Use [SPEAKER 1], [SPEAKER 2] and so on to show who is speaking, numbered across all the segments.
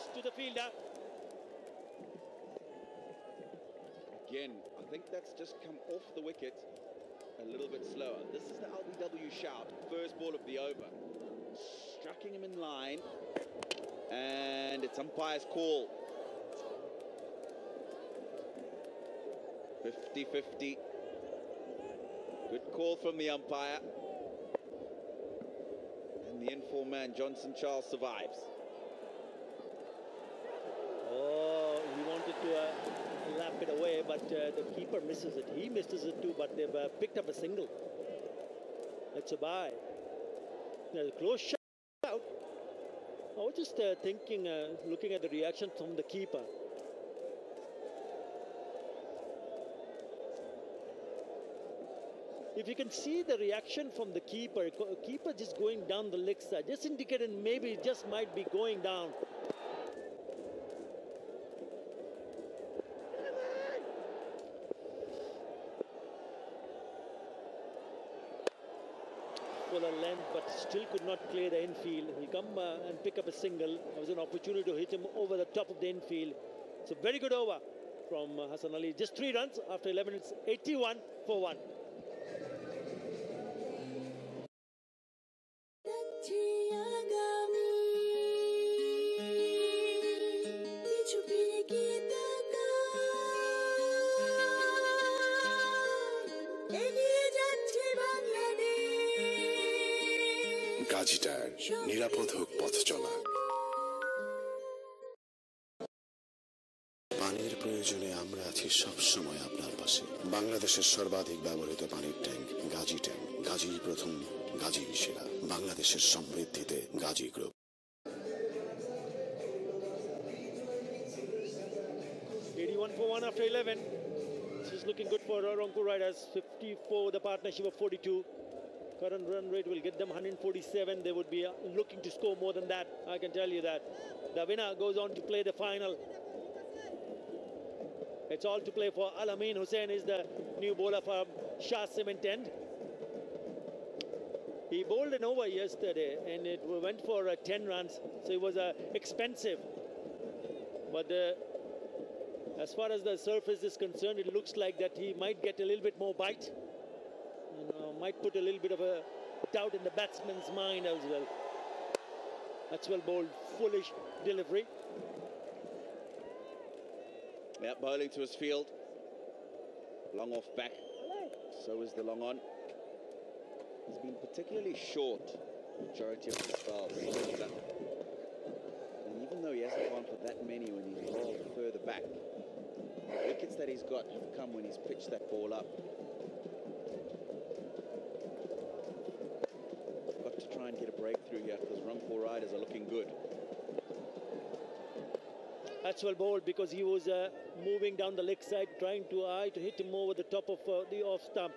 [SPEAKER 1] bounce to the fielder.
[SPEAKER 2] Again, I think that's just come off the wicket a little bit slower. This is the LBW shout, first ball of the over. Striking him in line, and it's umpire's call. 50-50. Good call from the umpire. And the in-form man, Johnson Charles, survives.
[SPEAKER 1] Oh, he wanted to lap it away, but the keeper misses it. He misses it too, but they've picked up a single. It's a bye. There's a close shot. I was just thinking, looking at the reaction from the keeper. If you can see the reaction from the keeper just going down the leg side, just indicated maybe it just might be going down. For a length, but still could not clear the infield. He'll come and pick up a single. There was an opportunity to hit him over the top of the infield. It's a very good over from Hassan Ali. Just 3 runs after 11. It's 81 for 1.
[SPEAKER 3] Gazi tyre, নিরাপদ হোক পথ চলা। পানির প্রয়োজনে আমরা আছি সব সময় আপনার পাশে। বাংলাদেশের সর্বাধিক ব্যবহৃত পানির ট্যাঙ্ক গাজী ট্যাঙ্ক। গাজীর প্রথম, গাজী সেরা। বাংলাদেশের সমৃদ্ধিতে Gazi group.
[SPEAKER 1] 81 for 1 after 11. This is looking good for Rangpur Riders. 54, the partnership of 42. Current run rate will get them 147. They would be looking to score more than that. I can tell you that. The winner goes on to play the final. It's all to play for. Al-Amin Hussain is the new bowler for Shah Cement End. He bowled an over yesterday and it went for 10 runs. So it was expensive. But as far as the surface is concerned, it looks like that he might get a little bit more bite. And, might put a little bit of a doubt in the batsman's mind as well. That's well bowled, foolish delivery.
[SPEAKER 2] Yeah, bowling to his field. Long off back. So is the long on. He's been particularly short majority of the spells. And even though he hasn't gone for that many when he's rolled further back, the wickets that he's got have come when he's pitched that ball up. Got to try and get a breakthrough here because Rangpur Riders are looking good.
[SPEAKER 1] That's well bowled because he was moving down the leg side, trying to hit him over the top of the off stump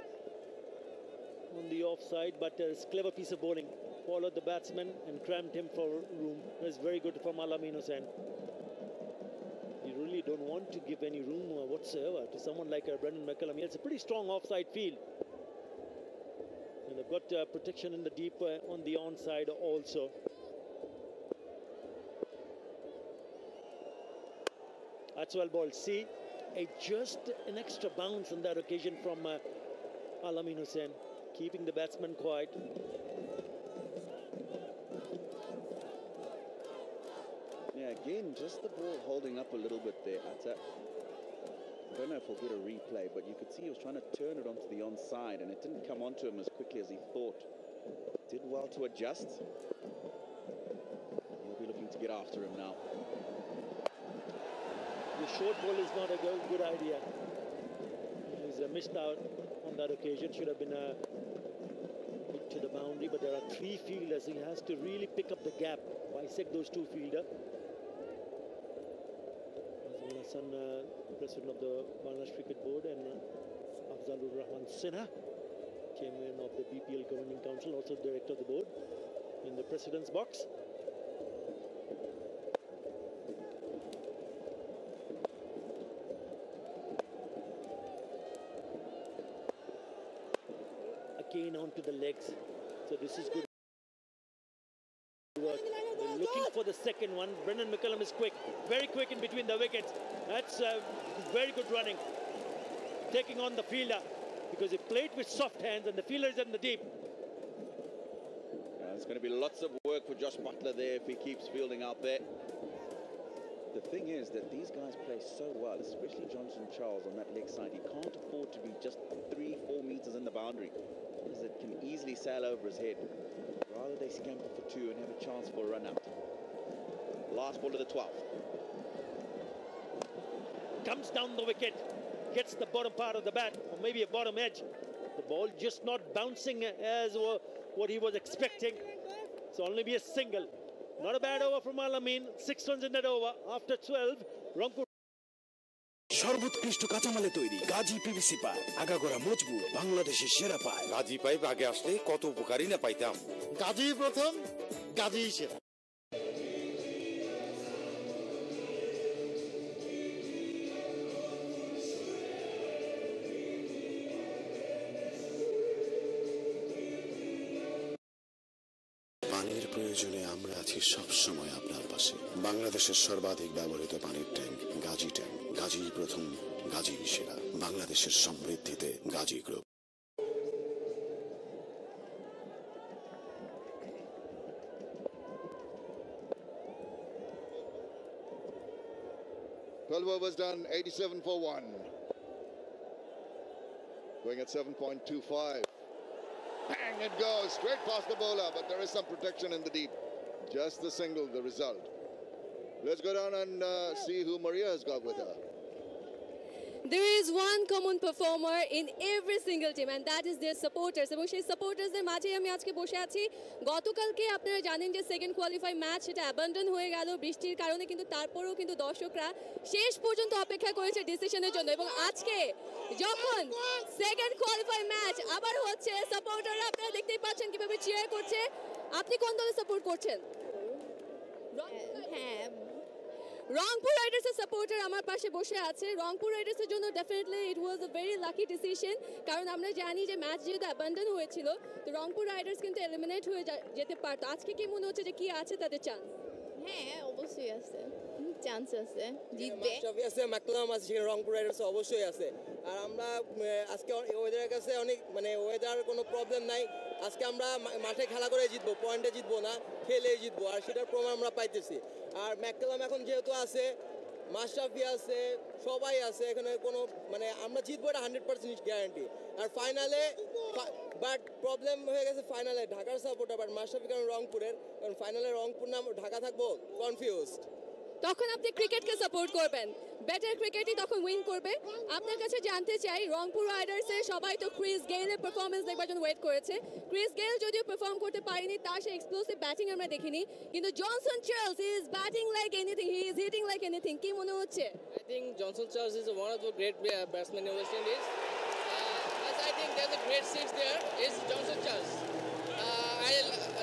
[SPEAKER 1] on the offside, but it's a clever piece of bowling. Followed the batsman and cramped him for room. That's very good from Al-Amin Hussain. You really don't want to give any room whatsoever to someone like Brendan McCullum. It's a pretty strong offside field. And they've got protection in the deep on the onside also. That's well bowled. See, just an extra bounce on that occasion from Al-Amin Hussain, keeping the batsman quiet.
[SPEAKER 2] Yeah, again, just the ball holding up a little bit there. I don't know if we'll get a replay, but you could see he was trying to turn it onto the onside, and it didn't come onto him as quickly as he thought. Did well to adjust. He'll be looking to get after him now.
[SPEAKER 1] The short ball is not a good idea. He's missed out on that occasion. Should have been hit to the boundary, but there are 3 fielders. He has to really pick up the gap, bisect those 2 fielders. Hassan, president of the Bangladesh Cricket Board, and Afzalur Rahman Sinha, chairman of the BPL Governing Council, also director of the board, in the president's box. Again onto the legs. So this is good work. They're looking for the second one. Brendan McCullum is quick, very quick in between the wickets. That's very good running, taking on the fielder because he played with soft hands and the fielder is in the deep.
[SPEAKER 2] It's going to be lots of work for Josh Butler there if he keeps fielding out there. The thing is that these guys play so well, especially Johnson Charles on that leg side. He can't afford to be just 3-4 meters in the boundary because it can easily sail over his head. Rather they scamper for two and have a chance for a run out. Last ball of the 12th.
[SPEAKER 1] Comes down the wicket, gets the bottom part of the bat or maybe a bottom edge. The ball just not bouncing as what he was expecting. So only be a single. Not a bad over from Al-Amin. 6 runs in that over after 12. Rangpur
[SPEAKER 4] সর্বোৎকৃষ্ট কাঁচামালে তৈরি Gazi PVC pipe আগাগোড়া মজবুত বাংলাদেশের সেরা pipe
[SPEAKER 5] Gazi pipe আগে আসলে কত উপকারী না পাইতাম
[SPEAKER 6] গাজী প্রথম গাজী সেরা
[SPEAKER 3] পানির প্রয়োজনে আমরা আছি সব সময় আপনার পাশে বাংলাদেশের সর্বাধিক ব্যবহৃত পানির ট্যাঙ্ক গাজী ট্যাঙ্ক গাজী প্রথম গাজী সেরা বাংলাদেশের সমৃদ্ধিতে Gazi group
[SPEAKER 6] 12 overs done, 87 for 1. Going at 7.25. Bang, it goes straight past the bowler, but there is some protection in the deep. Just the single, the result. Let's go down and see who Maria has got with her.
[SPEAKER 7] There is one common performer in every single team and that is their supporters এবং সেই সাপোর্টার্সদের মাঝে আমি আজকে বসে আছি গতকালকে আপনারা জানেন যে সেকেন্ড কোয়ালিফাই ম্যাচ সেটা অ্যাবান্ডন হয়ে গেল বৃষ্টির কারণে কিন্তু তারপরেও কিন্তু দর্শকরা শেষ পর্যন্ত অপেক্ষা করেছে ডিসিশনের জন্য এবং আজকে যখন সেকেন্ড কোয়ালিফাই ম্যাচ আবার হচ্ছে সাপোর্টাররা আপনারা দেখতেই পাচ্ছেন কিভাবে চিয়ার করছে আপনি কোন দলে সাপোর্ট করছেন হ্যাঁ রংপুর রাইডার্সের সাপোর্টার আমার পাশে বসে আছে রংপুর রাইডার্সের জন্য definitely it was a very lucky decision কারণ আমরা জানি যে ম্যাচ যেহেতু অ্যাবান্ডন হয়েছিল তো রংপুর রাইডার্স কিন্তু এলিমিনেট হয়ে যেতে পারতো আজকে কি মনে হচ্ছে যে কি আছে তাদের চান্স
[SPEAKER 8] হ্যাঁ অবশ্যই আছে চান্স আছে জিতবে
[SPEAKER 9] মাশরাফি আছে ম্যাকলাম আছে সেখানে রংপুর রাইডার্স অবশ্যই আছে আর আমরা আজকে ওয়েদারের কাছে অনেক মানে ওয়েদার কোনো প্রবলেম নাই আজকে আমরা মাঠে খেলা করে জিতবো পয়েন্টে জিতবো না খেলে জিতবো আর সেটার প্রমাণ আমরা পাইতেছি আর ম্যাকলাম এখন যেহেতু আছে মাশরাফি আছে সবাই আছে এখানে কোনো মানে আমরা জিতবো এটা 100% গ্যারান্টি আর ফাইনালে বাট প্রবলেম হয়ে গেছে ফাইনালে ঢাকার সাপোর্টার বাট মাশরাফি কারণ রংপুরের কারণ ফাইনালে রংপুর নাম ঢাকা থাকবো কনফিউজড
[SPEAKER 7] তখন আপনি ক্রিকেটকে সাপোর্ট করবেন বেটার ক্রিকেটই তখন উইন করবে আপনার কাছে জানতে চাই রংপুর রাইডার্সের সবাই তো ক্রিস গেইলের পারফরমেন্স দেখবার জন্য ওয়েট করেছে ক্রিস গেইল যদিও পারফর্ম করতে পারেনি তার সেই এক্সপ্লোসিভ ব্যাটিং আমরা দেখিনি কিন্তু Johnson Charles is batting like anything he is hitting like anything কি মনে হচ্ছে
[SPEAKER 9] I think Johnson Charles is one of the great batsmen in West Indies. As I think there's a great six there is Johnson Charles.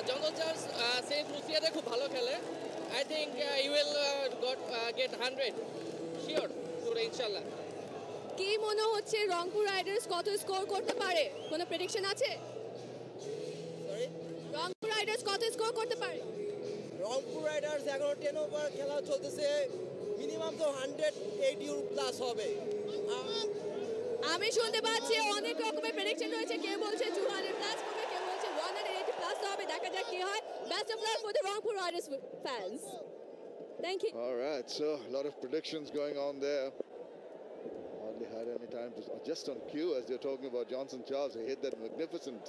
[SPEAKER 9] Johnson Charles says Lucia খুব ভালো খেলে. I think he will get 100 sure today inshallah.
[SPEAKER 7] কি মনে হচ্ছে Rangpur Riders কত score করতে পারে কোনো প্রেডিকশন আছে
[SPEAKER 9] Sorry?
[SPEAKER 7] রংপুর রাইডার্স কত স্কোর করতে পারে
[SPEAKER 9] রংপুর রাইডার্স এখনো 10 ওভার খেলা চলতেছে মিনিমাম তো 180 প্লাস হবে
[SPEAKER 7] আমি শুনতে পাচ্ছি অনেক রকমের প্রেডিকশন রয়েছে কেউ বলছে 200 প্লাস হবে কেউ বলছে 180 প্লাস হবে দেখা যাক কি হয় best of luck for the Rangpur Riders fans thank you
[SPEAKER 6] All right, so a lot of predictions going on there. Hardly had any time to just on cue as they're talking about Johnson Charles. He hit that magnificent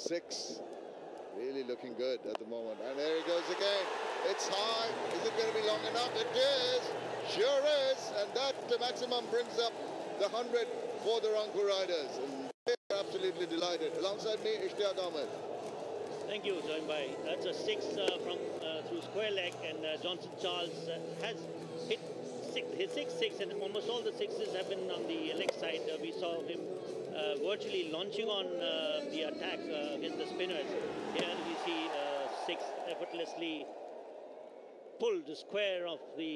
[SPEAKER 6] six. Really looking good at the moment. And there he goes again. It's high. Is it going to be long enough? It is. Sure is. And that maximum brings up the 100 for the Rangpur Riders. And they're absolutely delighted. Alongside me, Ishtiyaq Ahmed.
[SPEAKER 1] Thank you, Join Bhai. That's a six from through square leg, and Johnson Charles has hit his six, and almost all the sixes have been on the leg side. We saw him virtually launching on the attack against the spinners. Here we see six effortlessly pulled square of the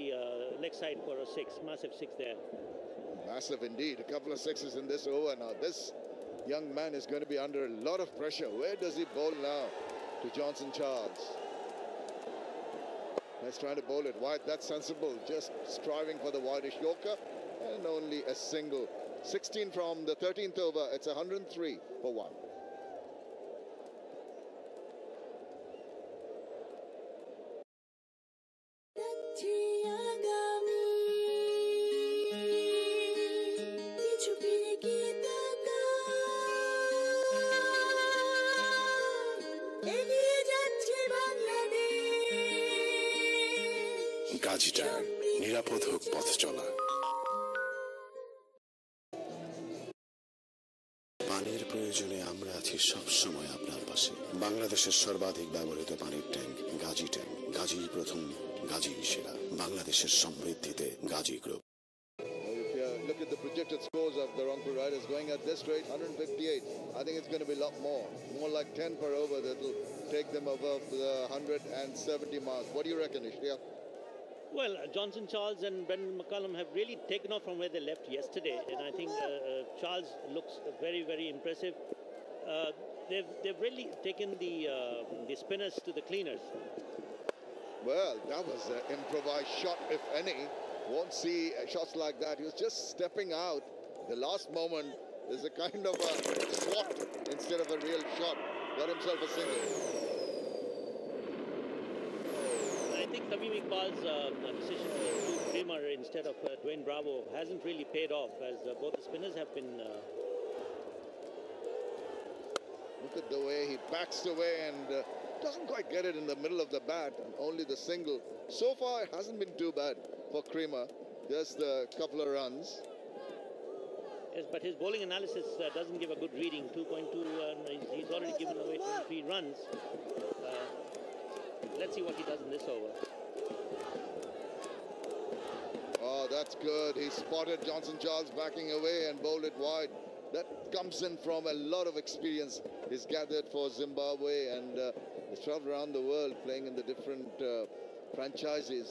[SPEAKER 1] leg side for a six, massive six there.
[SPEAKER 6] Massive indeed. A couple of sixes in this over. Now this young man is going to be under a lot of pressure. Where does he bowl now to Johnson Charles? He's trying to bowl it wide. That's sensible. Just striving for the widest Yorker, and only a single. 16 from the 13th over. It's 103 for 1.
[SPEAKER 3] Gazi tank, নিরাপদ হোক পথ চলা। পানির প্রয়োজনে আমরা আছি সব সময় আপনার পাশে। বাংলাদেশের সর্বাধিক ব্যবহৃত পানির ট্যাঙ্ক গাজী ট্যাঙ্ক। গাজী প্রথম, গাজী সেরা। বাংলাদেশের সমৃদ্ধিতে Gazi group.
[SPEAKER 6] If you look at the projected scores of the Rangpur Riders going at this rate, 158, I think it's going to be a lot more like 10 per over that will take them above the 170 mark. What do you reckon, Ishriya?
[SPEAKER 1] Well, Johnson Charles and Brendan McCullum have really taken off from where they left yesterday, and I think Charles looks very, very impressive. They've really taken the spinners to the cleaners.
[SPEAKER 6] Well, that was an improvised shot, if any. Won't see shots like that. He was just stepping out. The last moment, there's a kind of a swat instead of a real shot. Got himself a single.
[SPEAKER 1] I think Tamim Iqbal's decision to do Creamer instead of Dwayne Bravo hasn't really paid off, as both the spinners have been...
[SPEAKER 6] Look at the way he backs away and doesn't quite get it in the middle of the bat, and only the single. So far, it hasn't been too bad for Creamer, just a couple of runs.
[SPEAKER 1] Yes, but his bowling analysis doesn't give a good reading. 2.2, he's already given away 23 runs. Let's see what he does in this over.
[SPEAKER 6] Oh, that's good. He spotted Johnson Charles backing away and bowled it wide. That comes in from a lot of experience he's gathered for Zimbabwe, and he's traveled around the world playing in the different franchises.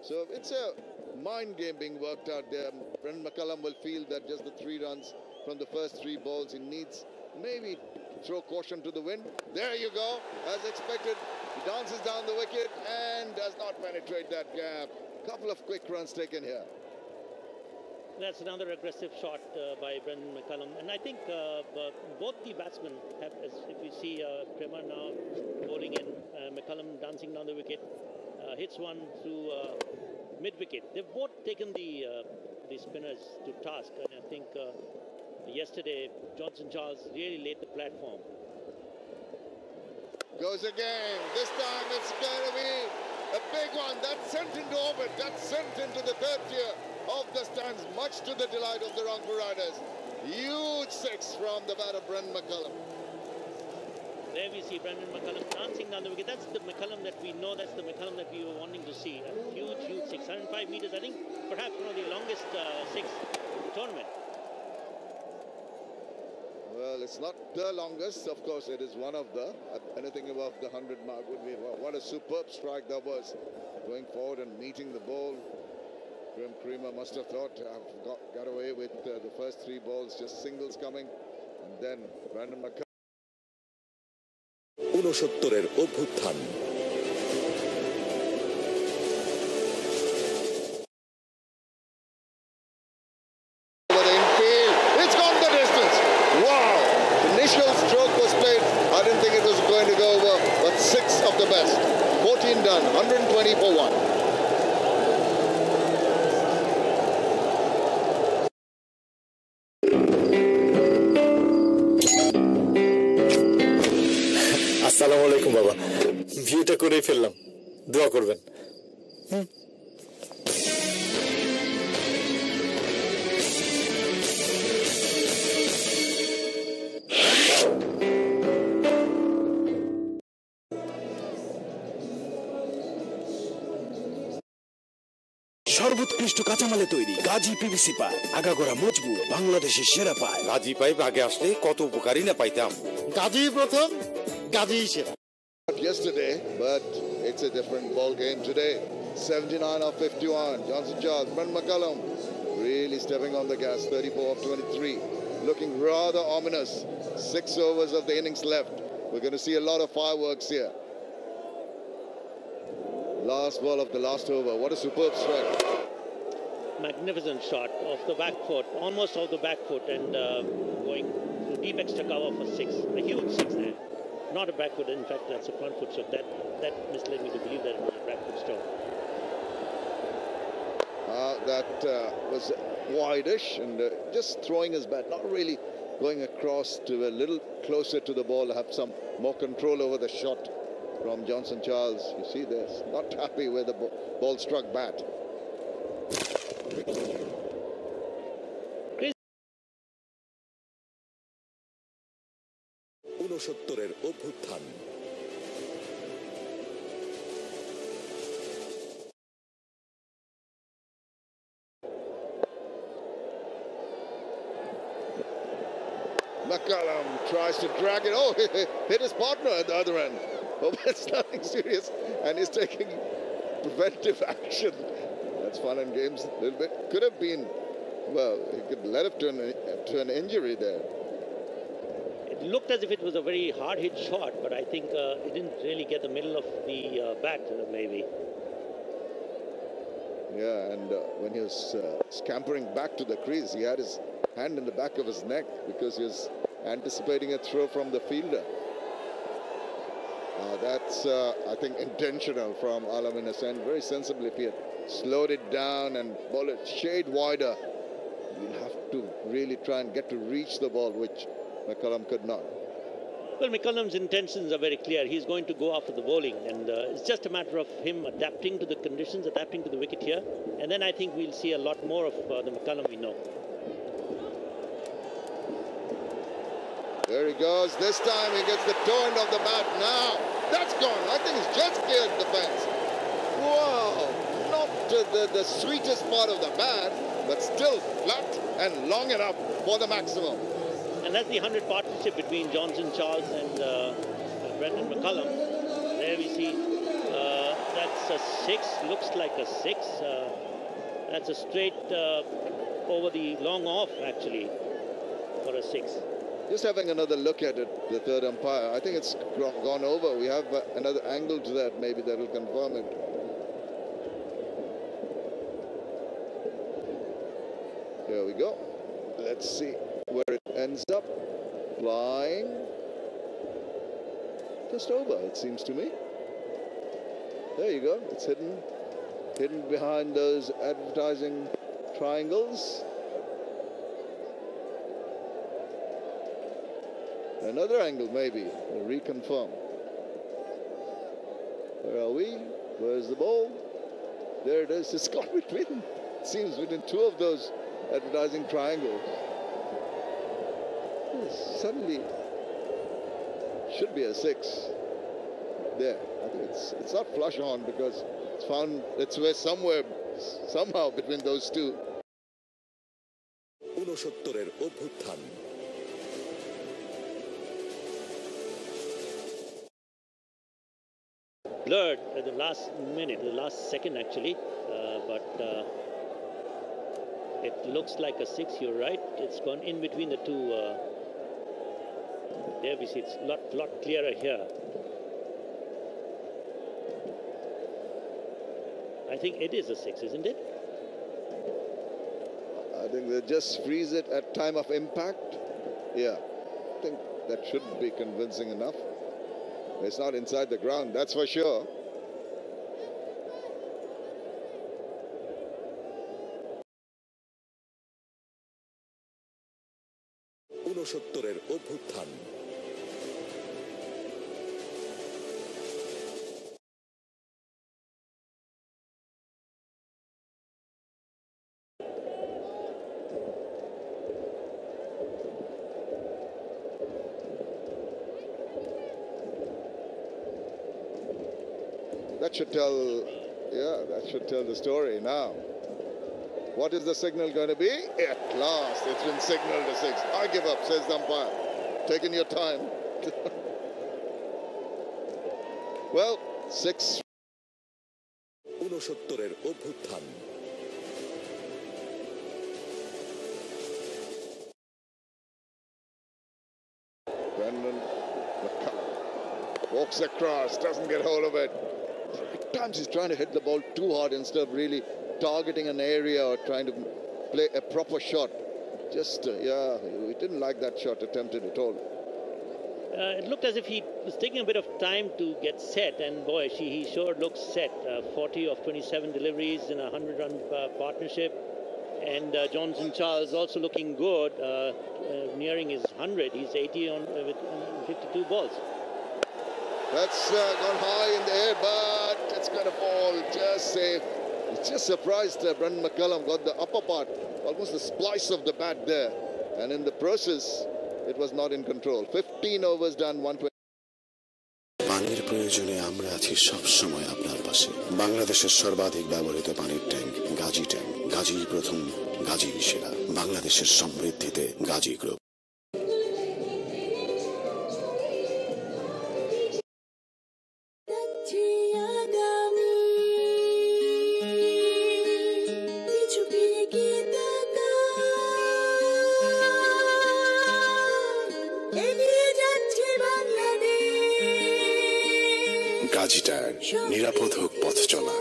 [SPEAKER 6] So it's a mind game being worked out there. Brendan McCullum will feel that just the 3 runs from the first 3 balls, he needs maybe throw caution to the wind. There you go, as expected. He dances down the wicket and does not penetrate that gap. Couple of quick runs taken here.
[SPEAKER 1] That's another aggressive shot by Brendan McCullum. And I think both the batsmen have, as if you see Creamer now bowling in, McCullum dancing down the wicket, hits one through mid-wicket. They've both taken the spinners to task. And I think yesterday, Johnson Charles really laid the platform.
[SPEAKER 6] Goes again. This time it's going to be a big one. That's sent into orbit. That's sent into the 3rd tier of the stands, much to the delight of the Rangpur Riders. Huge 6 from the batter Brendan McCullum.
[SPEAKER 1] There we see Brendan McCullum dancing down the wicket. That's the McCullum that we know. That's the McCullum that we were wanting to see. A huge, huge 6, 105 meters. I think perhaps one of the longest 6 tournament.
[SPEAKER 6] Well, it's not the longest. Of course, it is one of the. Anything above the 100 mark would be. What a superb strike that was. Going forward and meeting the ball. Graham Creamer must have thought, I've got away with the first 3 balls, just singles coming. And then Brendan McCullum.
[SPEAKER 10] 69-এর অভ্যুত্থান।
[SPEAKER 6] It's gone the distance. Wow! The initial stroke was played. I didn't think it was going to go over, but 6 of the best. 14 done, 120 for 1.
[SPEAKER 11] আসসালামু আলাইকুম বাবা, ভিউটা করেই ফেললাম, দোয়া করবেন।
[SPEAKER 4] সর্বোৎকৃষ্ট কাঁচামালে তৈরি গাজী পিভিসি পাইপ, আগাগোড়া মজবুত, বাংলাদেশের সেরা পাইপ।
[SPEAKER 5] গাজী পাইপ আগে আসলে কত উপকারী না পাইতাম।
[SPEAKER 12] গাজী প্রথম, গাজী সেরা।
[SPEAKER 6] Yesterday, but it's a different ball game today. 79 of 51. Johnson Charles, Brendan McCullum really stepping on the gas. 34 of 23. Looking rather ominous. 6 overs of the innings left. We're going to see a lot of fireworks here. Last ball of the last over. What a superb strike.
[SPEAKER 1] Magnificent shot off the back foot, almost off the back foot, and going to deep extra cover for 6. A huge 6 there. Not a back foot, in fact, that's a front foot. So that misled me to believe that it was a back foot stroke.
[SPEAKER 6] That was wide-ish, and just throwing his bat, not really going across to a little closer to the ball, have some more control over the shot from Johnson Charles. You see this, not happy where the ball struck bat.
[SPEAKER 10] ঊনসত্তরের অভ্যুত্থান।
[SPEAKER 6] McCullum tries to drag it. Oh, hit his partner at the other end. Hope it's nothing serious, and he's taking preventive action. That's fun and games a little bit. Could have been, well, he could led up to an injury there.
[SPEAKER 1] It looked as if it was a very hard hit shot, but I think it didn't really get the middle of the bat, maybe.
[SPEAKER 6] Yeah, and when he was scampering back to the crease, he had his hand in the back of his neck because he was anticipating a throw from the fielder. That's, I think, intentional from Alamin Hussain. Very sensibly, if he had slowed it down and ball it shade wider, you'll have to really try and get to reach the ball, which McCullum could not.
[SPEAKER 1] Well, McCullum's intentions are very clear. He's going to go after the bowling, and it's just a matter of him adapting to the conditions, adapting to the wicket here. And then I think we'll see a lot more of the McCullum we know.
[SPEAKER 6] There he goes. This time he gets the toe end of the bat. Now, that's gone. I think he's just cleared the fence. Wow. Not the sweetest part of the bat, but still flat and long enough for the maximum.
[SPEAKER 1] And that's the 100 partnership between Johnson Charles and Brendan McCullum. There we see that's a 6, looks like a 6. That's a straight over the long off, actually, for a 6.
[SPEAKER 6] Just having another look at it, the third umpire, I think it's gone over. We have another angle to that, maybe that will confirm it. Here we go. Let's see where it ends up. Flying just over, it seems to me. There you go. It's hidden behind those advertising triangles. Another angle, maybe. We'll reconfirm. Where are we? Where's the ball? There it is. It's got between, it seems, between two of those advertising triangles. Suddenly should be a 6 there. I think it's not flush on because it's found its way somehow between those two.
[SPEAKER 10] ঊনসত্তরের অভ্যুত্থান।
[SPEAKER 1] Blurred at the last minute, the last second actually, but it looks like a 6. You're right. It's gone in between the two. There we see it's a lot clearer here. I think it is a 6, isn't it?
[SPEAKER 6] I think they just freeze it at time of impact. Yeah, I think that should be convincing enough. It's not inside the ground, that's for sure.
[SPEAKER 10] ঊনসত্তরের অভ্যুত্থান।
[SPEAKER 6] That should tell, yeah, that should tell the story now. What is the signal going to be? At last, it's been signaled a 6. I give up, says the umpire. Taking your time. Well, 6.
[SPEAKER 10] ঊনসত্তরের অভ্যুত্থান।
[SPEAKER 6] Brendan McCullum walks across, doesn't get hold of it. times he's trying to hit the ball too hard instead of really targeting an area or trying to play a proper shot. Just, yeah, we didn't like that shot attempted at all.
[SPEAKER 1] It looked as if he was taking a bit of time to get set, and boy, he sure looks set. 40 of 27 deliveries in a 100-run partnership. And Johnson Charles also looking good, nearing his 100. He's 80 with 52 balls.
[SPEAKER 6] That's gone high in the air, but it's going to fall just safe. It's just surprised Brendan McCullum got the upper part, almost the splice of the bat there. And in the process, it was not in control. 15 overs done, 120.
[SPEAKER 3] পানির প্রয়োজনে আমরা আছি সব সময় আপনার পাশে। বাংলাদেশের সর্বাধিক ব্যবহৃত পানির ট্যাঙ্ক গাজী ট্যাঙ্ক। গাজী প্রথম, গাজী সেরা। বাংলাদেশের সমৃদ্ধিতে গাজী গ্রুপ। গাজী ট্যাঙ্ক, নিরাপদ হোক পথ চলা।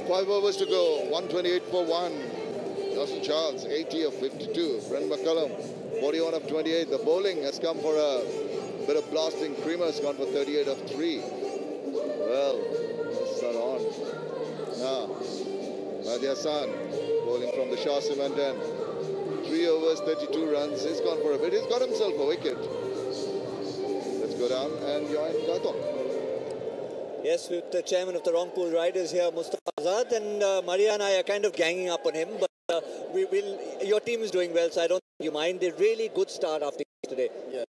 [SPEAKER 6] 5 overs to go, 128 for 1. Johnson Charles, 80 of 52. Brendan McCullum, 41 of 28. The bowling has come for a bit of blasting. Creamer's gone for 38 of 3. Well, that's not on. Now, Mahdi Hassan, bowling from the Shah Cement end. 3 overs, 32 runs. He's gone for a bit. He's got himself a wicket. Let's go down and join Gautam.
[SPEAKER 13] Yes, with the chairman of the Rangpur Riders here, Mustafa Azad, and Maria and I are kind of ganging up on him. But your team is doing well, so I don't think you mind. A really good start after today.
[SPEAKER 14] Yes,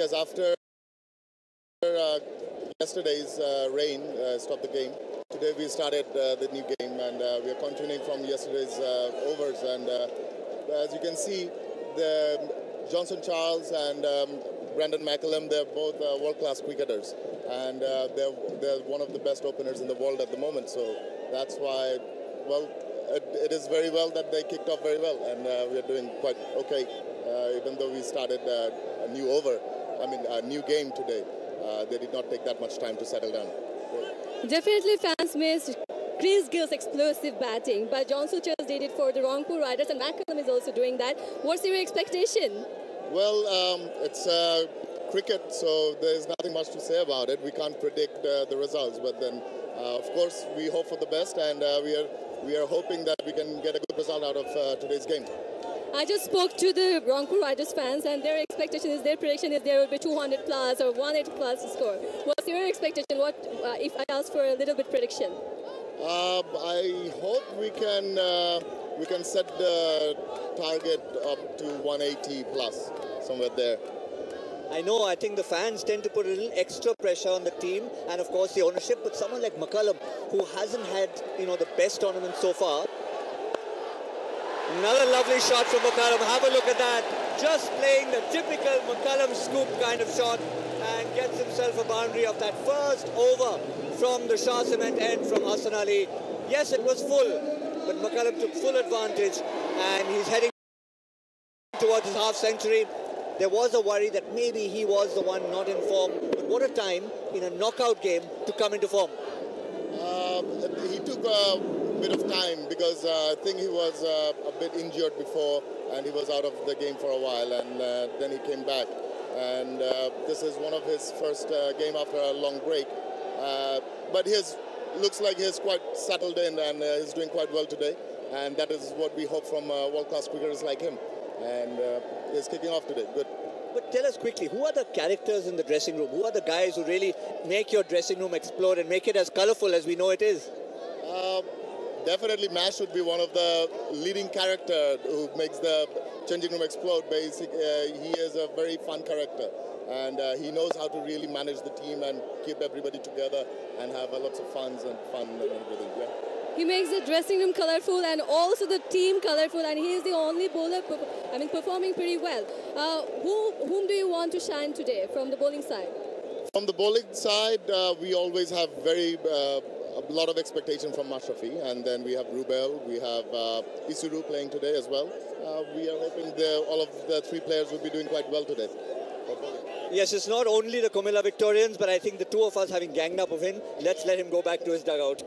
[SPEAKER 14] yes. After yesterday's rain stopped the game. Today we started the new game, and we are continuing from yesterday's overs. And as you can see, the Johnson Charles and Brendan McCullum, they're both world-class cricketers, and they're one of the best openers in the world at the moment. So that's why, well, it is very well that they kicked off very well, and we are doing quite okay. Even though we started a new game today, they did not take that much time to settle down.
[SPEAKER 7] Definitely fans missed Chris Gill's explosive batting, but Johnson Charles did it for the Rangpur Riders, and McCullum is also doing that. What's your expectation?
[SPEAKER 14] Well, it's cricket, so there's nothing much to say about it. We can't predict the results, but then, of course, we hope for the best, and we are hoping that we can get a good result out of today's game.
[SPEAKER 7] I just spoke to the Rangpur Riders fans, and their prediction is there will be 200 plus or 180 plus score. What's your expectation? What if I ask for a little bit prediction?
[SPEAKER 14] I hope we can set the target up to 180 plus, somewhere there.
[SPEAKER 13] I think the fans tend to put a little extra pressure on the team and of course the ownership, but someone like McCullum, who hasn't had, the best tournament so far. Another lovely shot from McCullum. Have a look at that. Just playing the typical McCullum scoop kind of shot and gets himself a boundary of that first over from the Shah Cement end from Hassan Ali. Yes, it was full, but McCullum took full advantage and he's heading towards his half century. There was a worry that maybe he was the one not in form, but what a time in a knockout game to come into form.
[SPEAKER 14] He took a bit of time because I think he was a bit injured before and he was out of the game for a while, and then he came back, and this is one of his first game after a long break, but looks like he's quite settled in and he's doing quite well today, and that is what we hope from world-class cricketers like him, and he's kicking off today. Good.
[SPEAKER 13] But tell us quickly, who are the characters in the dressing room? Who are the guys who really make your dressing room explode and make it as colourful as we know it is?
[SPEAKER 14] Definitely Mash would be one of the leading character who makes the changing room explode. He is a very fun character, and he knows how to really manage the team and keep everybody together and have lots of fun and everything. Yeah.
[SPEAKER 7] He makes the dressing room colourful and also the team colourful, and he is the only bowler performing pretty well. Whom do you want to shine today from the bowling side?
[SPEAKER 14] From the bowling side, we always have a lot of expectation from Mashrafi, and then we have Rubel, we have Isuru playing today as well. We are hoping all of the three players will be doing quite well today.
[SPEAKER 13] Yes, it's not only the Comilla Victorians, but I think the two of us having ganged up of him, let's let him go back to his dugout.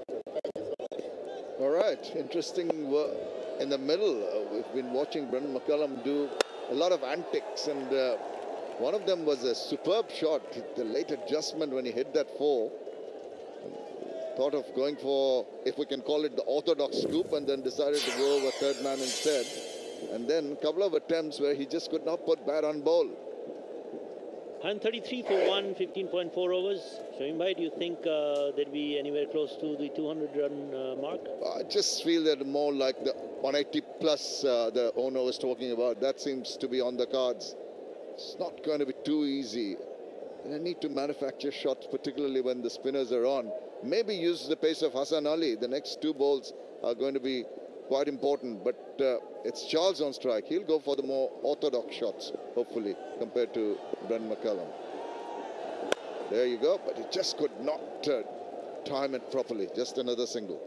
[SPEAKER 6] All right, interesting in the middle. We've been watching Brendan McCullum do a lot of antics, and one of them was a superb shot. The late adjustment when he hit that four. Thought of going for, if we can call it, the orthodox scoop, and then decided to go over third man instead. And then a couple of attempts where he just could not put bat on ball.
[SPEAKER 1] 133 for 1, 15.4 overs. Shaheen bhai, do you think they'd be anywhere close to the 200-run mark?
[SPEAKER 6] I just feel that more like the 180 plus the owner was talking about. That seems to be on the cards. It's not going to be too easy. They need to manufacture shots, particularly when the spinners are on. Maybe use the pace of Hassan Ali. The next two balls are going to be quite important, but it's Charles on strike. He'll go for the more orthodox shots, hopefully, compared to Brendan McCullum. There you go, but he just could not time it properly. Just another single.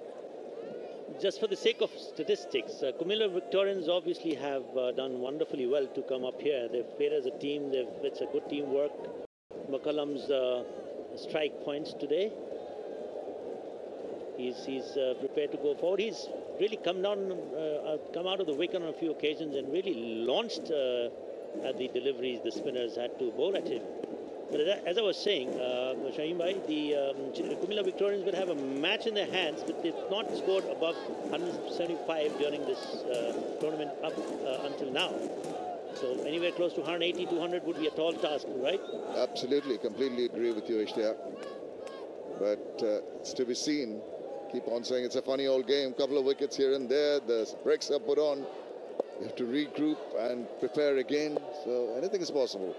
[SPEAKER 1] Just for the sake of statistics, Comilla Victorians obviously have done wonderfully well to come up here. They've played as a team. It's a good teamwork. McCullum's strike points today. He's prepared to go forward. He's really come out of the wicket on a few occasions and really launched at the deliveries the spinners had to bowl at him. But as I was saying, Shaheen bhai, the Comilla Victorians will have a match in their hands, but they've not scored above 175 during this tournament up until now. So anywhere close to 180, 200 would be a tall task, right?
[SPEAKER 6] Absolutely, completely agree with you, Ishtiyaq. But it's to be seen. Keep on saying it's a funny old game. Couple of wickets here and there. The breaks are put on. You have to regroup and prepare again. So anything is possible.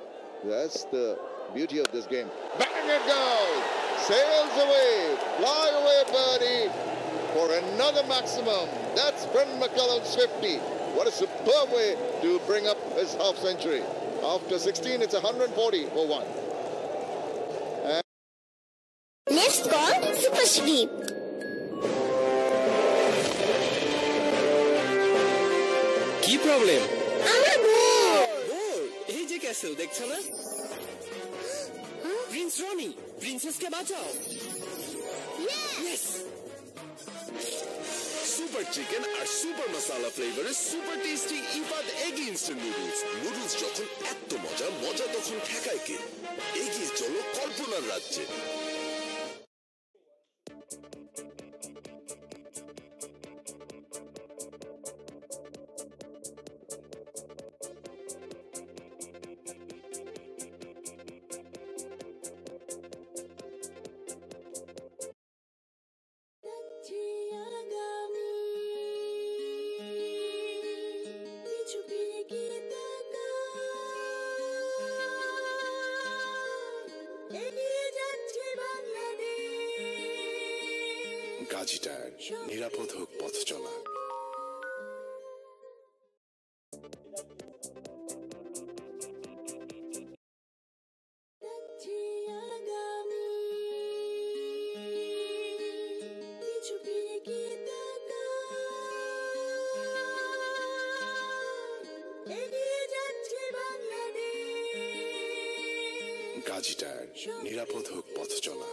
[SPEAKER 6] That's the beauty of this game. Bang it goes! Sails away. Fly away, birdie, for another maximum. That's Brendan McCullum's 50. What a superb way to bring up his half century. After 16, it's 140 for 1. And
[SPEAKER 15] next call, Super Sweep.
[SPEAKER 4] কি problem?
[SPEAKER 15] আমার বউ।
[SPEAKER 4] এই যে castle দেখছ না? Prince Rony, প্রিন্সেসকে বাঁচাও।
[SPEAKER 15] Yes.
[SPEAKER 16] Super chicken আর সুপার মশলা ফ্লেভারে super tasty Ifad egg instant noodles. Noodles যখন এত মজা, মজা তখন ঠেকায় কে? এগিয়ে চলো কল্পনার রাজ্যে।
[SPEAKER 3] গাজী টায়ার, নিরাপদ হোক পথ চলা। গাজী টায়ার, নিরাপদ হোক পথ চলা।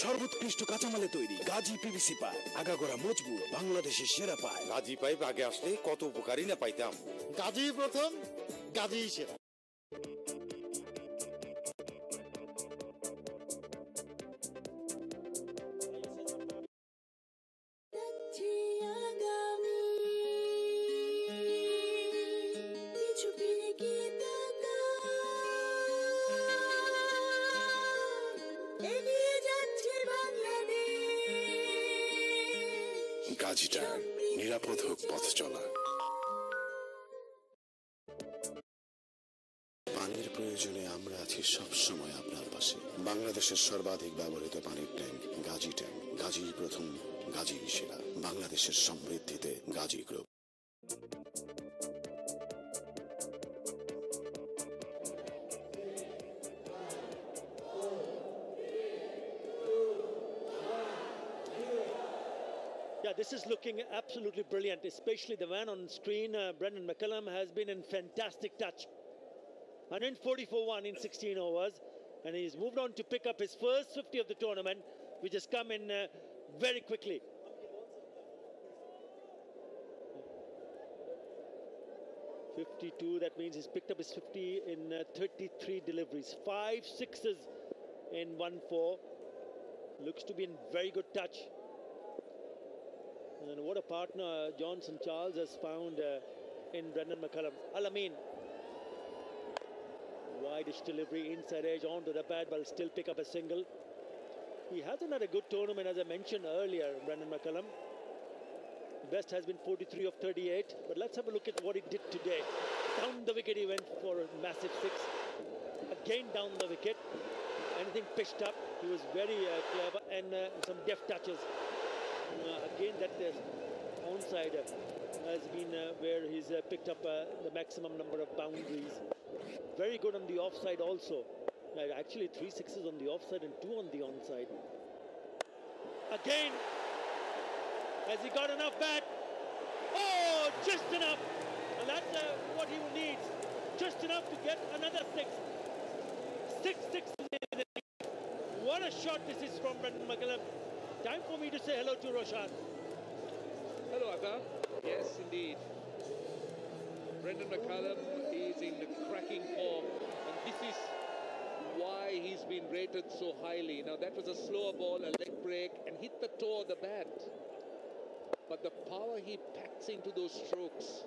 [SPEAKER 4] সর্বোৎকৃষ্ট কাঁচামালে তৈরি গাজী পিভিসি পাইপ, আগাগোড়া মজবুত, বাংলাদেশের সেরা পাইপ।
[SPEAKER 5] গাজী পাইপ আগে আসলে কত উপকারী না পাইতাম।
[SPEAKER 12] গাজী প্রথম, গাজী সেরা।
[SPEAKER 3] গাজী টায়ার, নিরাপদ হোক পথ চলা। পানির প্রয়োজনে আমরা আছি সব সময় আপনার পাশে। বাংলাদেশের সর্বাধিক ব্যবহৃত পানির ট্যাঙ্ক গাজী ট্যাঙ্ক। গাজী প্রথম, গাজী সেরা। বাংলাদেশের সমৃদ্ধিতে Gazi group.
[SPEAKER 1] this is looking absolutely brilliant, especially the man on screen, Brendan McCullum, has been in fantastic touch. 140 for 1 in 16 overs, and he's moved on to pick up his first 50 of the tournament, which has come in very quickly. .52, that means he's picked up his 50 in 33 deliveries. 5 sixes in 1-4. Looks to be in very good touch. And what a partner Johnson Charles has found in Brendan McCullum. Al-Amin. Wide-ish delivery, inside edge, onto the pad, but will still pick up a single. He hasn't had a good tournament, as I mentioned earlier, Brendan McCullum. Best has been 43 of 38, but let's have a look at what he did today. Down the wicket, he went for a massive 6. Again down the wicket. Anything pitched up, he was very clever, and some deft touches. Again, that onside has been where he's picked up the maximum number of boundaries. Very good on the offside also. Actually 3 sixes on the offside and 2 on the onside. Again, has he got enough bat? Oh, just enough. And that's what he needs. Just enough to get another 6. 6 sixes in it. What a shot this is from Brendan McCullum. Time for me to say hello to Roshan.
[SPEAKER 17] Hello, Akka. Yes, indeed. Brendan McCullum is in cracking form, and this is why he's been rated so highly. Now, that was a slower ball, a leg break, and hit the toe of the bat. But the power he packs into those strokes,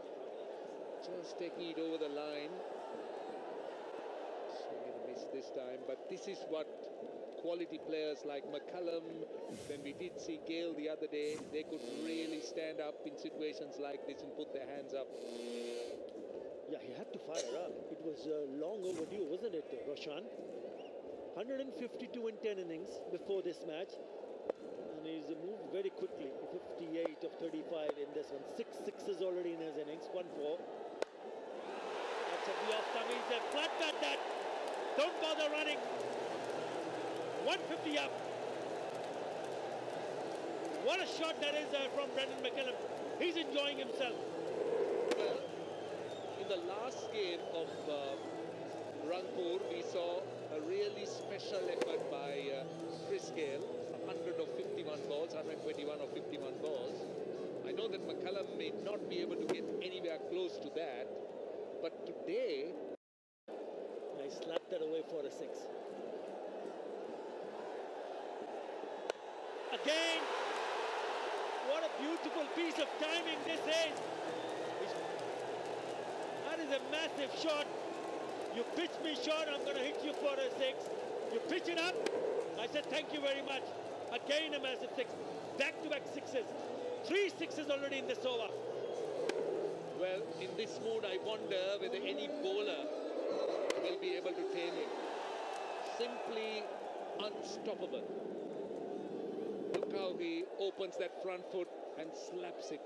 [SPEAKER 17] just taking it over the line. So I'm going to miss this time, but this is what quality players like McCullum, when we did see Gale the other day, they could really stand up in situations like this and put their hands up.
[SPEAKER 1] Yeah, he had to fire up. It was long overdue, wasn't it, Roshan? 152 in 10 innings before this match. And he's moved very quickly. 58 of 35 in this one. 6 sixes already in his innings. 1-4. That's at the off stump. He's a flat cut that. Don't bother running. 150 up. What a shot that is from Brendan McCullum. He's enjoying himself.
[SPEAKER 17] Well, in the last game of Rangpur, we saw a really special effort by Chris Gale. 100 of 51 balls, 121 of 51 balls. I know that McCullum may not be able to get anywhere close to that, but today...
[SPEAKER 1] He slapped that away for a 6. Again, what a beautiful piece of timing this is. That is a massive shot. You pitch me short, I'm going to hit you for a 6. You pitch it up, I said thank you very much. Again a massive 6. Back-to-back sixes. 3 sixes already in this over.
[SPEAKER 17] Well, in this mood, I wonder whether any bowler will be able to tame him. Simply unstoppable. Look how he opens that front foot and slaps it.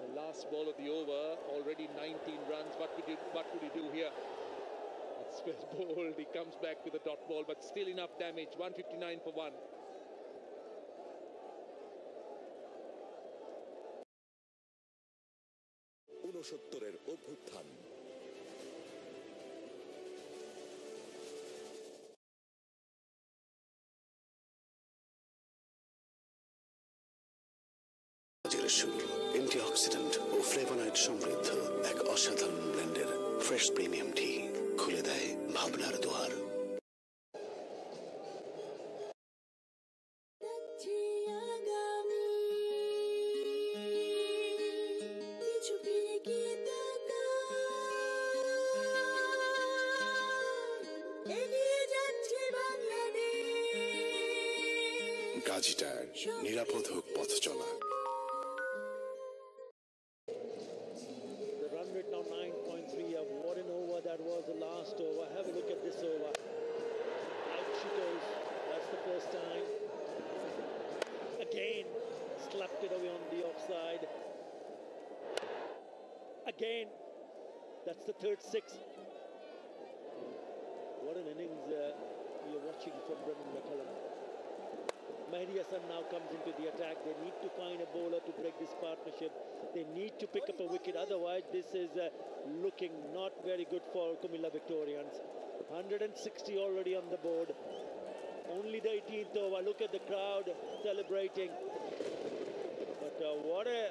[SPEAKER 17] The last ball of the over, already 19 runs. What could he do here? It's well bowled. He comes back with a dot ball, but still enough damage. 159 for 1.
[SPEAKER 10] ঊনসত্তরের অভ্যুত্থান।
[SPEAKER 3] Antioxidant ও flavonoid সমৃদ্ধ এক অসাধারণ ব্লেন্ডের fresh premium টি খুলে দেয় ভাবনার দুয়ার। Gazi tyre, নিরাপদ হোক পথ চলা।
[SPEAKER 1] The run rate now 9.3. What an over that was, the last over. Have a look at this over. Out she goes. That's the first time. Again, slapped it away on the offside. Again, that's the third 6. What an innings you're watching from Brendan McCullum. Mehdi Hassan now comes into the attack. They need to find a bowler to break this partnership. They need to pick up a wicket. Otherwise, this is looking not very good for Comilla Victorians. 160 already on the board. Only the 18th over. Look at the crowd celebrating. But what a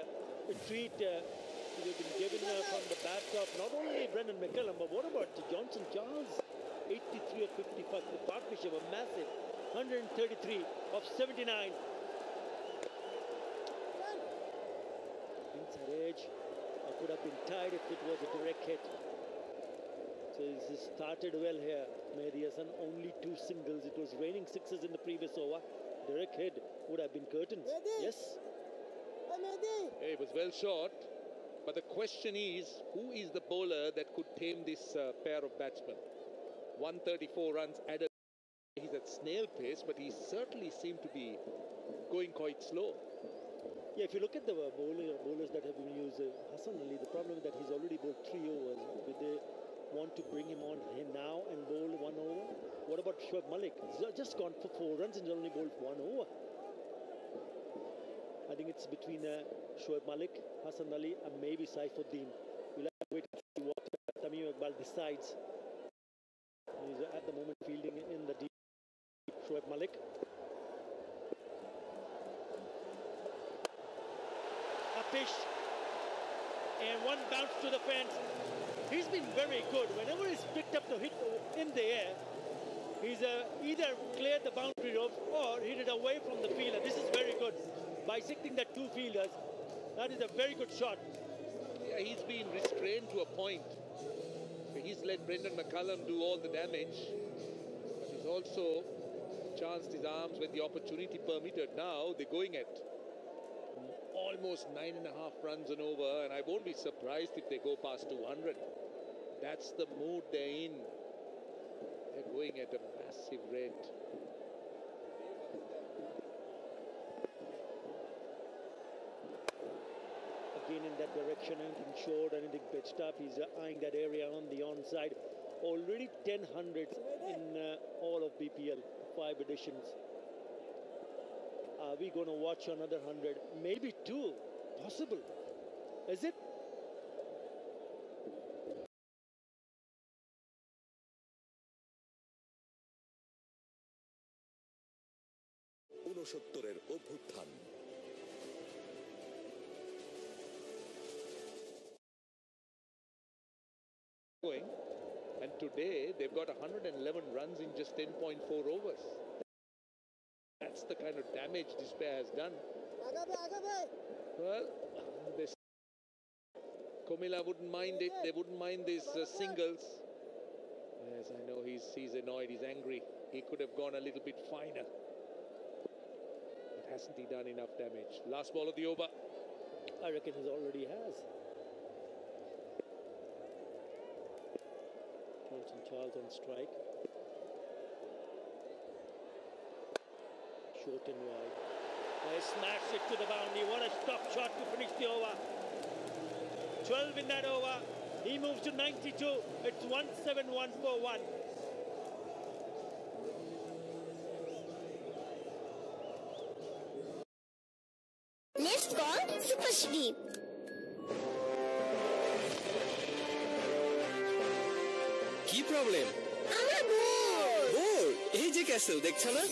[SPEAKER 1] treat we've been given from the bat of not only Brendan McCullum, but what about Johnson Charles? 83 of 55. The partnership was massive. 133 of 79. Inside edge. Could have been tied if it was a direct hit. So this started well here. Mehdi Hassan only 2 singles. It was raining 6s in the previous over. Direct hit would have been curtains. Yes.
[SPEAKER 17] It was well shot. But the question is, who is the bowler that could tame this pair of batsmen? 134 runs added. He's at snail pace, but he certainly seemed to be going quite slow.
[SPEAKER 1] Yeah, if you look at the bowlers that have been used, Hassan Ali, the problem is that he's already bowled 3 overs. Would they want to bring him on now and bowl 1 over? What about Shoaib Malik? He's just gone for 4 runs and only bowled 1 over. I think it's between Shoaib Malik, Hassan Ali, and maybe Saifuddin. We'll have to wait and see what Tamim Iqbal decides. He's at the moment fielding in the deep. Shoaib Malik. A pitch. And one bounce to the fence. He's been very good. Whenever he's picked up the hit in the air, he's either cleared the boundary rope or hit it away from the fielder. This is very good. Bisecting the 2 fielders. That is a very good shot.
[SPEAKER 17] Yeah, he's been restrained to a point. He's let Brendan McCullum do all the damage. But he's also chanced his arms when the opportunity permitted. Now they're going at almost 9.5 runs and over, and I won't be surprised if they go past 200. That's the mood they're in. They're going at a massive rate.
[SPEAKER 1] Again in that direction, anything short, anything pitched up. He's eyeing that area on the onside. Already 10 hundreds in all of BPL, 5 editions. Are we going to watch another 100? Maybe 2. Possible. Is it?
[SPEAKER 10] ঊনসত্তরের অভ্যুত্থান।
[SPEAKER 17] And today they've got 111 runs in just 10.4 overs. That's the kind of damage this pair has done. Well, Comilla wouldn't mind it. They wouldn't mind these singles. Yes, I know he's annoyed. He's angry. He could have gone a little bit finer. But hasn't he done enough damage? Last ball of the over.
[SPEAKER 1] I reckon he already has. Johnson Charles on strike. Short and wide. They smash it to the boundary. What a stop shot to finish the over. 12 in that over. He moves to 92. It's 171 for 1.
[SPEAKER 15] Next call, Super Sleep.
[SPEAKER 11] কি problem?
[SPEAKER 15] আমরা
[SPEAKER 11] bore এই যে castle দেখছ না?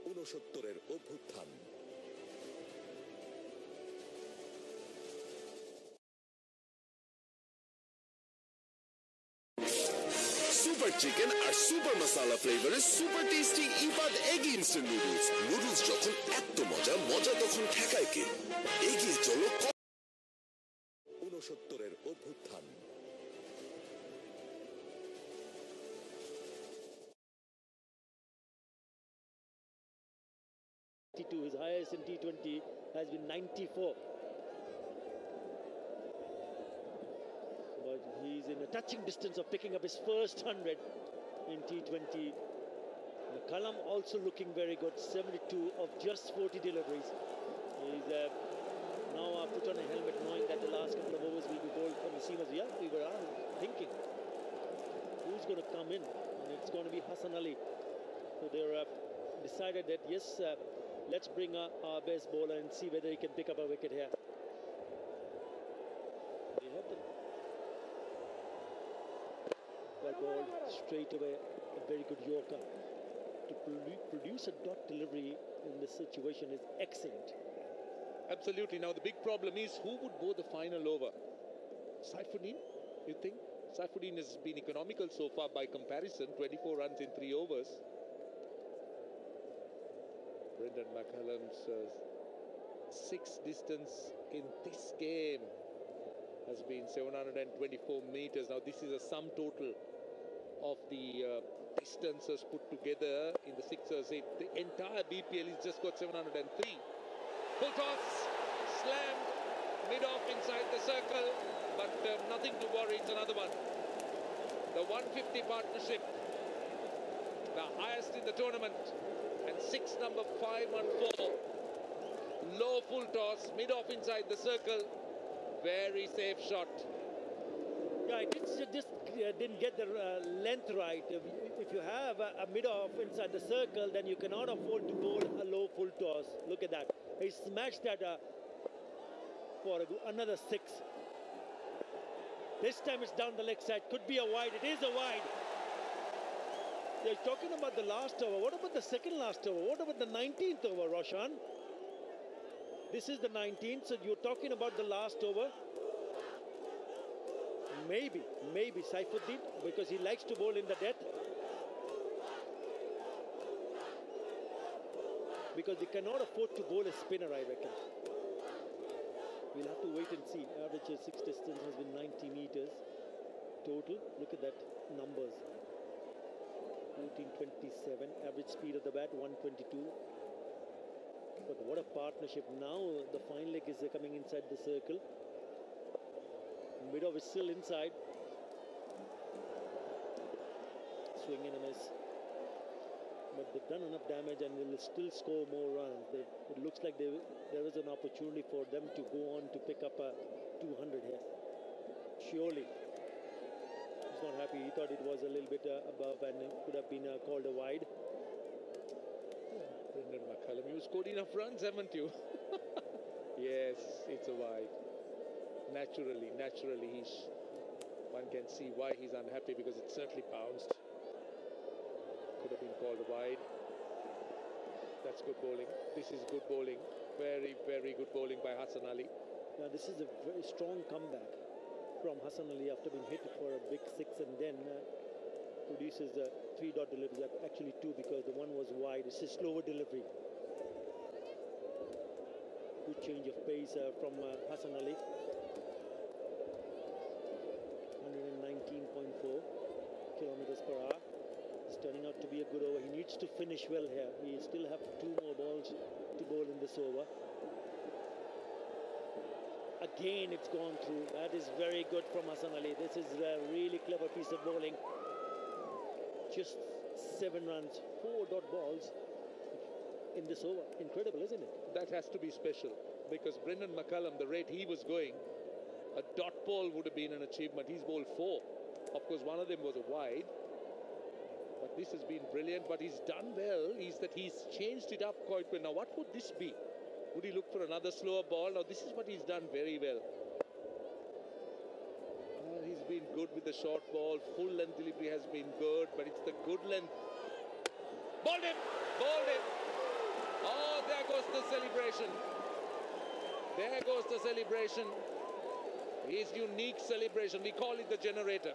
[SPEAKER 10] ঊনসত্তরের অভ্যুত্থান।
[SPEAKER 16] Super chicken আর super মশলা ফ্লেভারের super tasty Ifad egg instant noodles. Noodles যখন এত মজা, মজা তখন ঠেকায় কে? এগিয়ে চলো।
[SPEAKER 10] ঊনসত্তরের অভ্যুত্থান।
[SPEAKER 1] His highest in T20 has been 94. But he's in a touching distance of picking up his first 100 in T20. McCullum also looking very good, 72 of just 40 deliveries. He's now put on a helmet knowing that the last couple of overs will be bowled from the seamers. Yeah, we were thinking who's going to come in, and it's going to be Hassan Ali. So they're decided that yes, let's bring our best bowler and see whether he can pick up a wicket here. They have the well bowled straight away, a very good Yorker. To produce a dot delivery in this situation is excellent.
[SPEAKER 17] Absolutely. Now the big problem is who would bowl the final over? Saifuddin, you think? Saifuddin has been economical so far by comparison, 24 runs in 3 overs. Brendan McCullum's six distance in this game has been 724 meters. Now this is a sum total of the distances put together in the sixers. The entire BPL has just got 703. Full toss, slammed, mid-off inside the circle, but nothing to worry, it's another one. The 150 partnership, the highest in the tournament, and 6 number 514. Low full toss, mid-off inside the circle, very safe shot.
[SPEAKER 1] Yeah, it just didn't get the length right. If you have a mid-off inside the circle, then you cannot afford to bowl a low full toss. Look at that. He smashed that for another 6. This time it's down the leg side. Could be a wide. It is a wide. They're talking about the last over. What about the second last over? What about the 19th over, Roshan? This is the 19th, so you're talking about the last over. Maybe Saifuddin, because he likes to bowl in the death. Because they cannot afford to bowl a spinner, I reckon. We'll have to wait and see. Average 6 distance has been 90 meters total. Look at that numbers. 14.27. Average speed of the bat 122. But what a partnership. Now the fine leg is coming inside the circle. Mid-off is still inside. Swing and a miss. But they've done enough damage and will still score more runs. It looks like there is an opportunity for them to go on to pick up a 200 here. Surely. He's not happy. He thought it was a little bit above and it could have been called a wide.
[SPEAKER 17] Brendan McCullum, you scored enough runs, haven't you? Yes, it's a wide. Naturally, one can see why he's unhappy because it certainly bounced. Could have been called wide. That's good bowling. This is good bowling. Very, very good bowling by Hassan Ali.
[SPEAKER 1] Now this is a very strong comeback from Hassan Ali after being hit for a big 6 and then produces a 3-dot delivery. Actually 2 because the one was wide. It's a slower delivery. Good change of pace from Hassan Ali. 119.4 kilometers per hour. It's turning out to be a good over. He needs to finish well here. He still have 2 more balls to bowl in this over. Again, it's gone through. That is very good from Hassan Ali. This is a really clever piece of bowling. Just 7 runs, 4-dot balls in this over. Incredible, isn't it?
[SPEAKER 17] That has to be special because Brendan McCullum, the rate he was going, a dot ball would have been an achievement. He's bowled 4. Of course, one of them was a wide. But this has been brilliant. But he's done well is that he's changed it up quite well. Now, what would this be? Would he look for another slower ball? Now, this is what he's done very well. He's been good with the short ball. Full length delivery has been good, but it's the good length. Bowled him! Bowled him! Oh, there goes the celebration. There goes the celebration. His unique celebration. We call it the generator.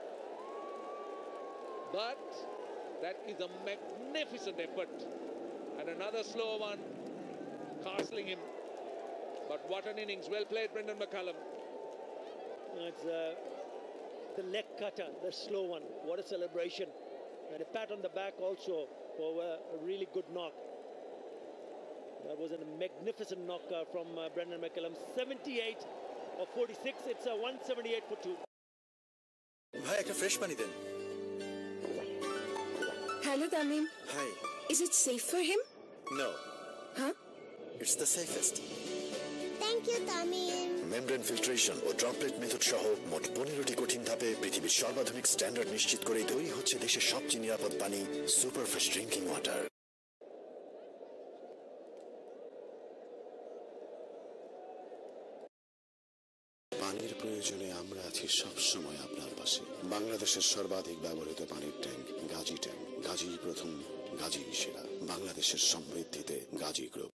[SPEAKER 17] But that is a magnificent effort. And another slow one. Castling him. But what an innings. Well played, Brendan McCullum.
[SPEAKER 1] It's the leg cutter, the slow one. What a celebration. And a pat on the back also for a really good knock. That was a magnificent knock from Brendan McCullum. 78 of 46. It's a 178 for 2.
[SPEAKER 4] ভাই একটা fresh পানি দেন
[SPEAKER 18] Hello, Tamim.
[SPEAKER 4] Hi.
[SPEAKER 18] Is it safe for him?
[SPEAKER 4] No.
[SPEAKER 18] Huh?
[SPEAKER 4] It's the safest.
[SPEAKER 15] Thank you, Tamim.
[SPEAKER 3] Membrane filtration ও droplet method সহ মোট 15টি কঠিন ধাপে পৃথিবীর সর্বাধুনিক standard নিশ্চিত করে তৈরি হচ্ছে দেশের সবচেয়ে নিরাপদ পানি সুপার ফ্রেশ ড্রিঙ্কিং ওয়াটার। প্রয়োজনে আমরা আছি সব সময় আপনার পাশে। বাংলাদেশের সর্বাধিক ব্যবহৃত পানির ট্যাঙ্ক গাজী ট্যাঙ্ক। গাজী প্রথম, গাজী সেরা। বাংলাদেশের সমৃদ্ধিতে Gazi group.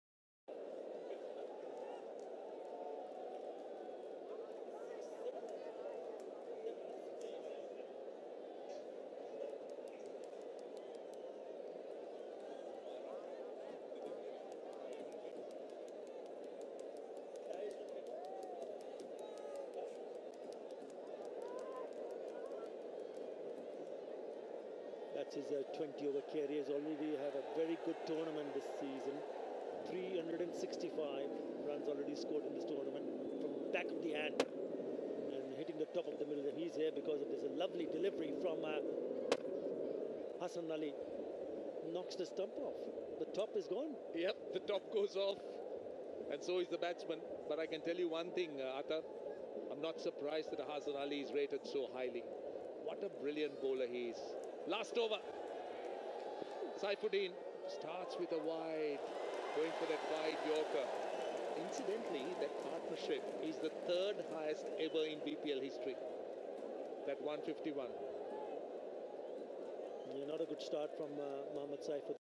[SPEAKER 1] That's his 20-over career. He's already had a very good tournament this season. 365 runs already scored in this tournament from back of the hand and hitting the top of the middle. And he's here because of this lovely delivery from Hassan Ali. Knocks the stump off. The top is gone.
[SPEAKER 17] Yep, the top goes off, and so is the batsman. But I can tell you one thing, Atar, I'm not surprised that Hassan Ali is rated so highly. What a brilliant bowler he is. Last over. Saifuddin starts with a wide, going for that wide Yorker. Incidentally, that partnership is the third highest ever in BPL history. That 151.
[SPEAKER 1] Yeah, not a good start from Mohammad Saifuddin.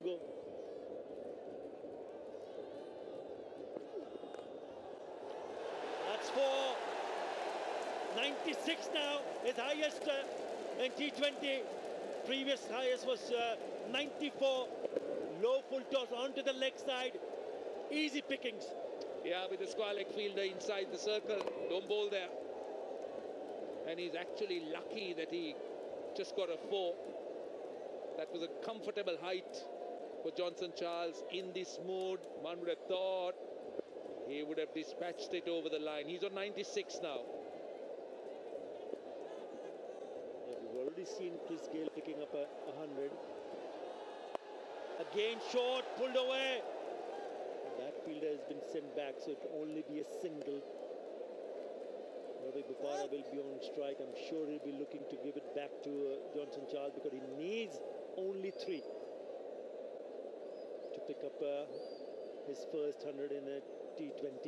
[SPEAKER 1] Go. That's for 96 now, his highest in T20. Previous highest was 94. Low full toss onto the leg side. Easy pickings.
[SPEAKER 17] Yeah, with the square leg fielder inside the circle. Don't bowl there. And he's actually lucky that he just got a 4. That was a comfortable height for Johnson Charles. In this mood, one would have thought he would have dispatched it over the line. He's on 96 now.
[SPEAKER 1] Yeah, we've already seen Chris Gayle picking up a 100. Again short, pulled away. That fielder has been sent back, so it will only be a single. Ravi Bopara will be on strike. I'm sure he'll be looking to give it back to Johnson Charles because he needs only 3 to pick up his first 100 in a T20.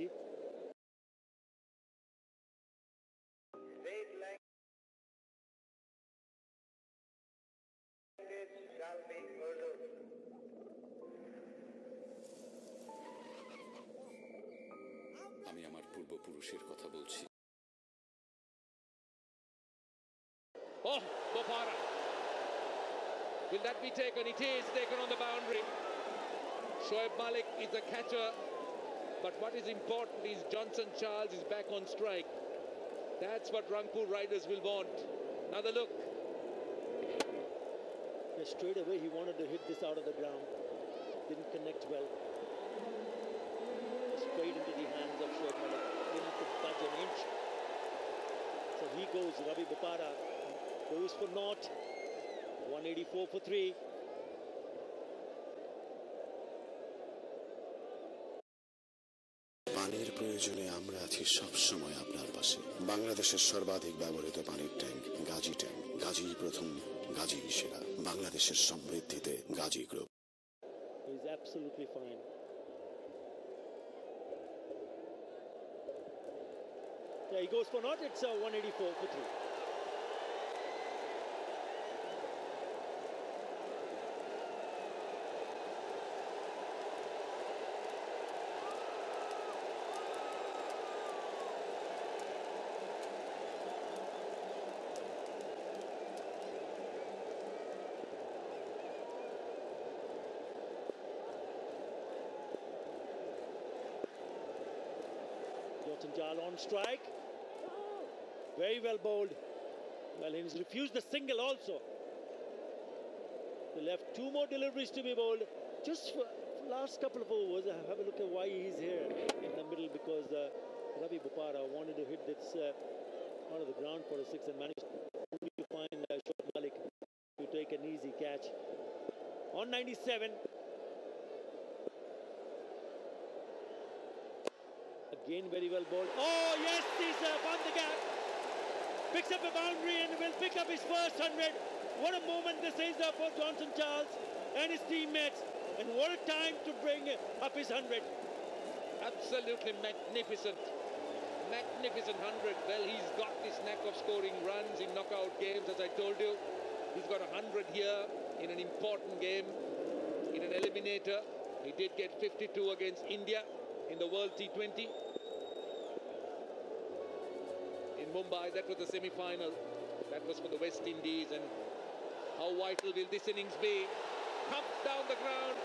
[SPEAKER 10] আমি আমার পূর্বপুরুষের কথা বলছি।
[SPEAKER 17] Oh, Bopara. Will that be taken? It is taken on the boundary. Shoaib Malik is the catcher. But what is important is Johnson Charles is back on strike. That's what Rangpur Riders will want. Another look.
[SPEAKER 1] Yeah, straight away he wanted to hit this out of the ground. Didn't connect well. Straight into the hands of Shoaib Malik. Didn't budge an inch. So he goes. Ravi Bopara goes for naught. 184 for 3.
[SPEAKER 3] পানির প্রয়োজনে আমরা আছি সব সময় আপনার পাশে। বাংলাদেশের সর্বাধিক ব্যবহৃত পানির ট্যাঙ্ক গাজী ট্যাঙ্ক। গাজী প্রথম, গাজী সেরা। বাংলাদেশের সমৃদ্ধিতে Gazi group.
[SPEAKER 1] He's absolutely fine. Yeah, he goes for naught. It's 184 for 3. Jal on strike. Very well bowled. Well, he's refused the single also. They left 2 more deliveries to be bowled. Just for last couple of overs, have a look at why he's here in the middle, because Ravi Bopara wanted to hit this out of the ground for a 6 and managed to find Shoaib Malik to take an easy catch. On 97. Again, very well bowled. Oh, yes, he's found the gap. picks up a boundary and will pick up his first 100. What a moment this is for Johnson Charles and his teammates, and what a time to bring up his 100.
[SPEAKER 17] Absolutely magnificent. Magnificent 100. Well, he's got this knack of scoring runs in knockout games, as I told you. He's got 100 here in an important game, in an eliminator. He did get 52 against India in the World T20 in Mumbai. That was the semi-final. That was for the West Indies. And how vital will this innings be? Pumped down the ground,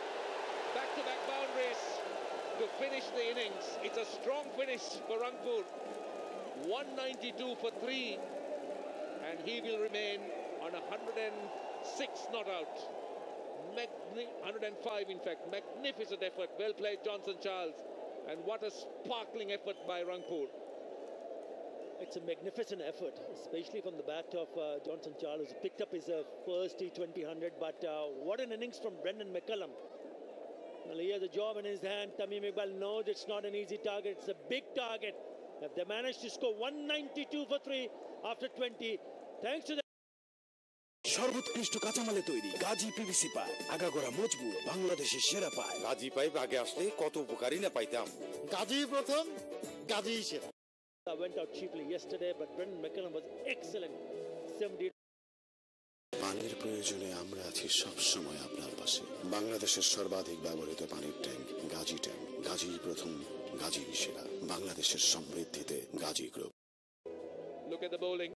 [SPEAKER 17] back-to-back boundaries to finish the innings. It's a strong finish for Rangpur. 192 for 3, and he will remain on 106 not out. 105 in fact. Magnificent effort. Well played, Johnson Charles. And what a sparkling effort by Rangpur.
[SPEAKER 1] It's a magnificent effort, especially from the bat of Johnson Charles, who picked up his first T20 100. But what an innings from Brendan McCullum. Well, he has a job in his hand. Tamim Iqbal knows it's not an easy target. It's a big target. If they manage to score 192 for 3 after 20, thanks to the
[SPEAKER 4] সর্বোৎকৃষ্ট কাঁচামালে তৈরি Gazi PVC pipe, আগাগোড়া মজবুত, বাংলাদেশের সেরা pipe.
[SPEAKER 5] Gazi pipe আগে আসলে কত উপকারী না পাইতাম।
[SPEAKER 12] গাজী প্রথম, গাজী সেরা।
[SPEAKER 1] I went out cheaply yesterday, but Brendan McCullum was excellent. 70.
[SPEAKER 3] পানির প্রয়োজনে আমরা আছি সব সময় আপনার পাশে। বাংলাদেশের সর্বাধিক ব্যবহৃত পানির ট্যাঙ্ক গাজী ট্যাঙ্ক। গাজী প্রথম, গাজী সেরা। বাংলাদেশের সমৃদ্ধিতে Gazi group.
[SPEAKER 17] Look at the bowling.